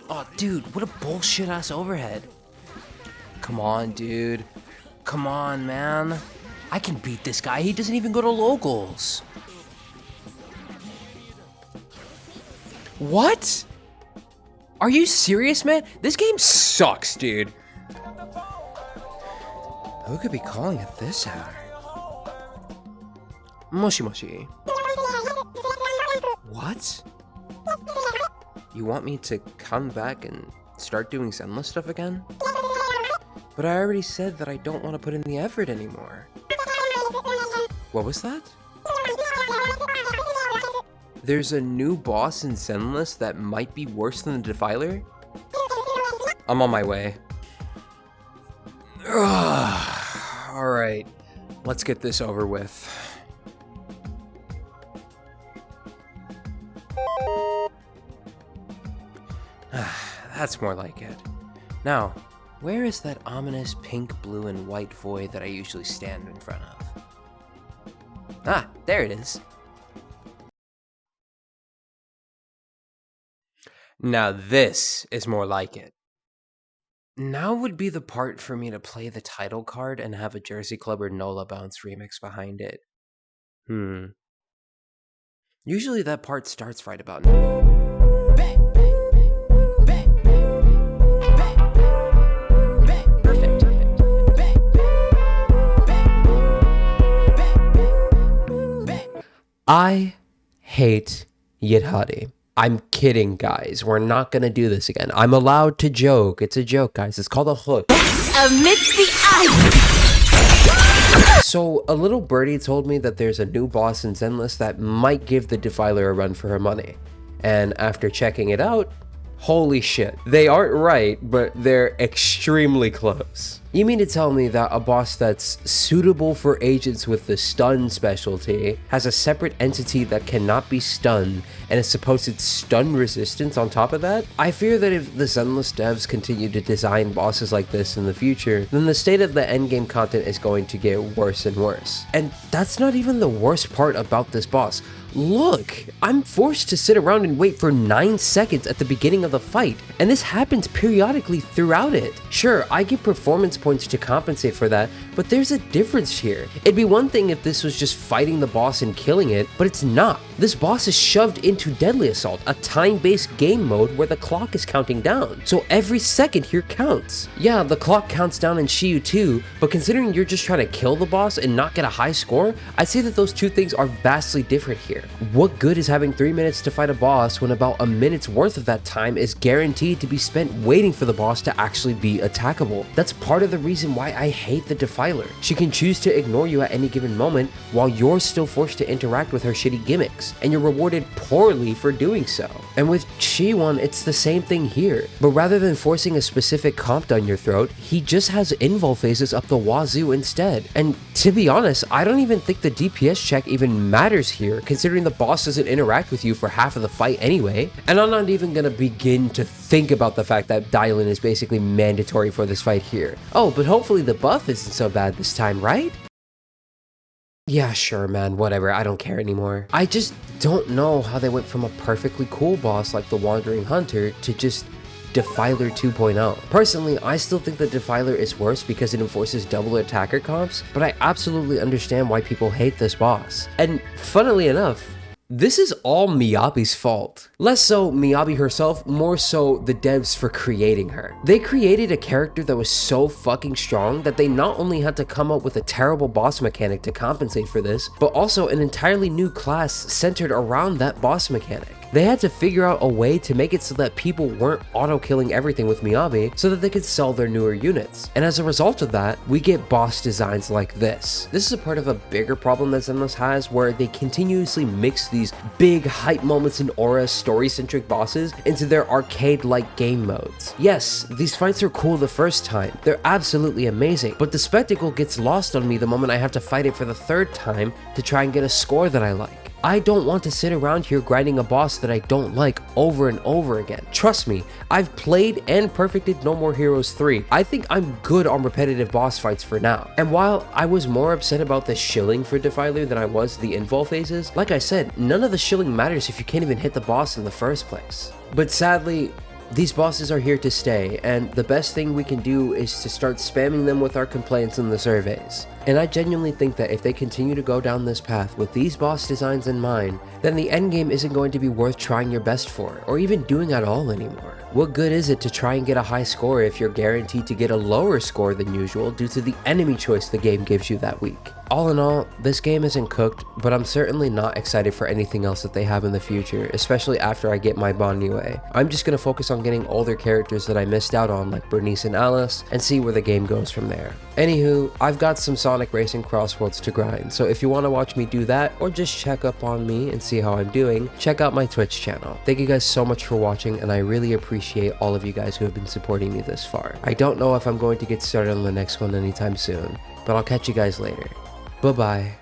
Oh, dude, what a bullshit ass overhead. Come on, dude. Come on, man. I can beat this guy. He doesn't even go to locals. What? Are you serious, man? This game sucks, dude. Who could be calling at this hour? Moshi Moshi. What? You want me to come back and start doing Zenless stuff again? But I already said that I don't want to put in the effort anymore. What was that? There's a new boss in Zenless that might be worse than the Defiler? I'm on my way. Alright, let's get this over with. That's more like it. Now, where is that ominous pink, blue, and white void that I usually stand in front of? Ah, there it is. Now this is more like it. Now would be the part for me to play the title card and have a Jersey Club or Nola Bounce remix behind it. Usually that part starts right about now. Perfect. I hate Yidhadi. I'm kidding, guys. We're not gonna do this again. I'm allowed to joke. It's a joke, guys. It's called a hook. Amidst the ice! So, a little birdie told me that there's a new boss in Zenless that might give the Defiler a run for her money. And after checking it out, holy shit. They aren't right, but they're extremely close. You mean to tell me that a boss that's suitable for agents with the stun specialty has a separate entity that cannot be stunned and a supposed stun resistance on top of that? I fear that if the Zenless devs continue to design bosses like this in the future, then the state of the endgame content is going to get worse and worse. And that's not even the worst part about this boss. Look, I'm forced to sit around and wait for 9 seconds at the beginning of the fight, and this happens periodically throughout it. Sure, I get performance points to compensate for that, but there's a difference here. It'd be one thing if this was just fighting the boss and killing it, but it's not. This boss is shoved into Deadly Assault, a time-based game mode where the clock is counting down, so every second here counts. Yeah, the clock counts down in Shiyu too, but considering you're just trying to kill the boss and not get a high score, I'd say that those two things are vastly different here. What good is having 3 minutes to fight a boss when about a minute's worth of that time is guaranteed to be spent waiting for the boss to actually be attackable? That's part of the reason why I hate the Defiler. She can choose to ignore you at any given moment while you're still forced to interact with her shitty gimmicks, and you're rewarded poorly for doing so. And with Chi-Won, it's the same thing here, but rather than forcing a specific comp down your throat, he just has invul phases up the wazoo instead. And to be honest, I don't even think the DPS check even matters here, considering the boss doesn't interact with you for half of the fight anyway. And I'm not even gonna begin to think about the fact that dial-in is basically mandatory for this fight here. Oh, but hopefully the buff isn't so bad this time, right? Yeah, sure, man, whatever, I don't care anymore. I just don't know how they went from a perfectly cool boss like the Wandering Hunter to just Defiler 2.0. Personally, I still think the Defiler is worse because it enforces double attacker comps, but I absolutely understand why people hate this boss. And funnily enough, this is all Miyabi's fault. Less so Miyabi herself, more so the devs for creating her. They created a character that was so fucking strong that they not only had to come up with a terrible boss mechanic to compensate for this, but also an entirely new class centered around that boss mechanic. They had to figure out a way to make it so that people weren't auto-killing everything with Miyabi so that they could sell their newer units. And as a result of that, we get boss designs like this. This is a part of a bigger problem that Zenless has, where they continuously mix these big hype moments and aura story-centric bosses into their arcade-like game modes. Yes, these fights are cool the first time. They're absolutely amazing, but the spectacle gets lost on me the moment I have to fight it for the third time to try and get a score that I like. I don't want to sit around here grinding a boss that I don't like over and over again. Trust me, I've played and perfected No More Heroes 3. I think I'm good on repetitive boss fights for now. And while I was more upset about the shilling for Defiler than I was the invul phases, like I said, none of the shilling matters if you can't even hit the boss in the first place. But sadly, These bosses are here to stay, and the best thing we can do is to start spamming them with our complaints in the surveys. And I genuinely think that if they continue to go down this path with these boss designs in mind, then the endgame isn't going to be worth trying your best for, or even doing at all anymore. What good is it to try and get a high score if you're guaranteed to get a lower score than usual due to the enemy choice the game gives you that week? All in all, this game isn't cooked, but I'm certainly not excited for anything else that they have in the future, especially after I get my Bonnie. I'm just gonna focus on getting older characters that I missed out on like Bernice and Alice, and see where the game goes from there. Anywho, I've got some Sonic Racing Crossworlds to grind, so if you want to watch me do that, or just check up on me and see how I'm doing, check out my Twitch channel. Thank you guys so much for watching, and I really appreciate all of you guys who have been supporting me this far. I don't know if I'm going to get started on the next one anytime soon, but I'll catch you guys later. Bye-bye.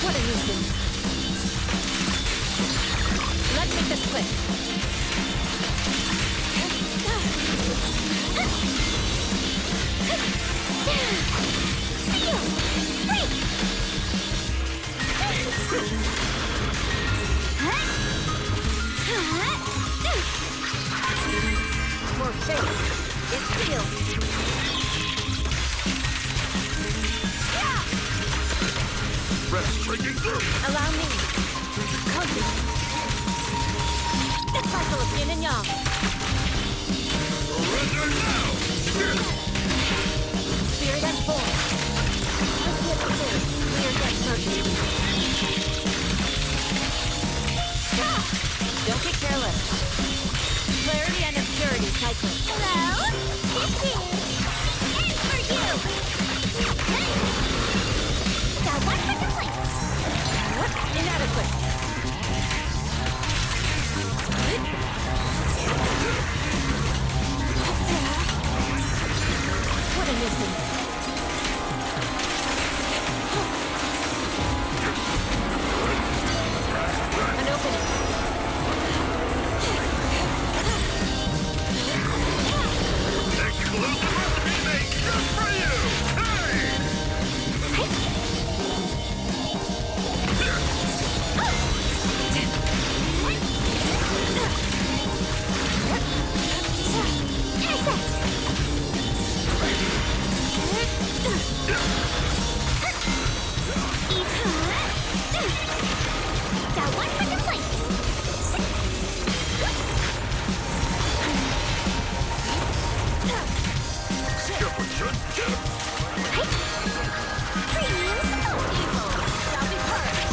What a nuisance. Let's make this quick. More faith. It's sealed. Allow me. Cozy. The cycle of yin and yang. Spirit and form. We are dead mercy. Don't get careless. Clarity and impurity cycling. Hello? This is and for you. Got one for the plate. What? Inadequate. What a nuisance. An opening. Got one for the plate. Premium smoke evil shall be purged.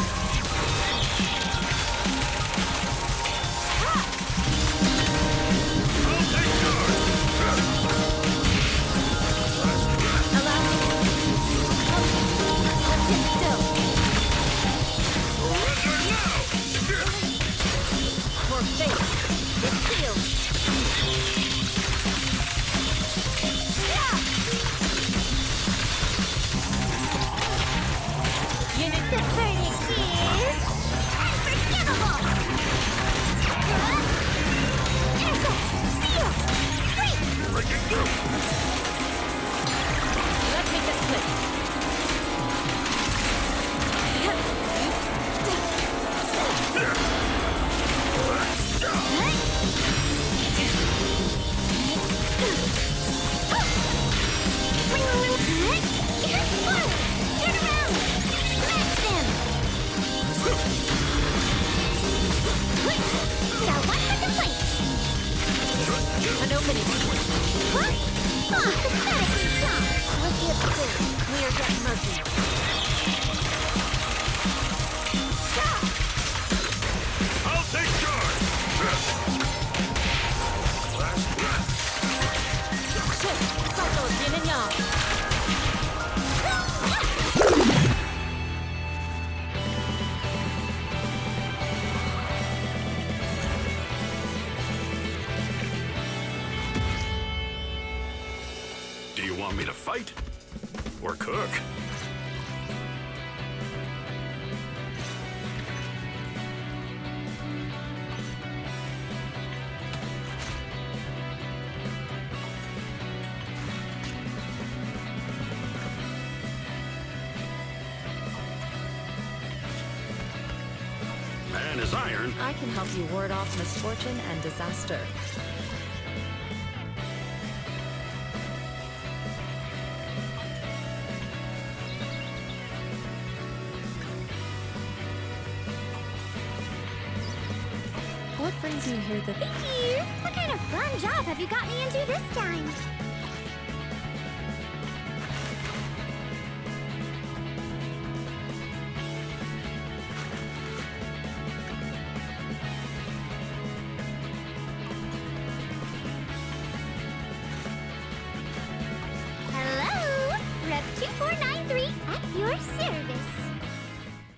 Allow me. Sit still. For faith is sealed. Unit the verdict is unforgivable. Seal. Let's make this quick. Turn around! Smash them! Got one for the plate! An opening. What? Oh, pathetically dumb! Let's get through. We are dead mercy. Stop! I'll take charge! Shit! Cycle of yin and yang. Do you want me to fight? Or cook? man is iron. I can help you ward off misfortune and disaster. What brings you here Thank you! What kind of fun job have you got me into this time?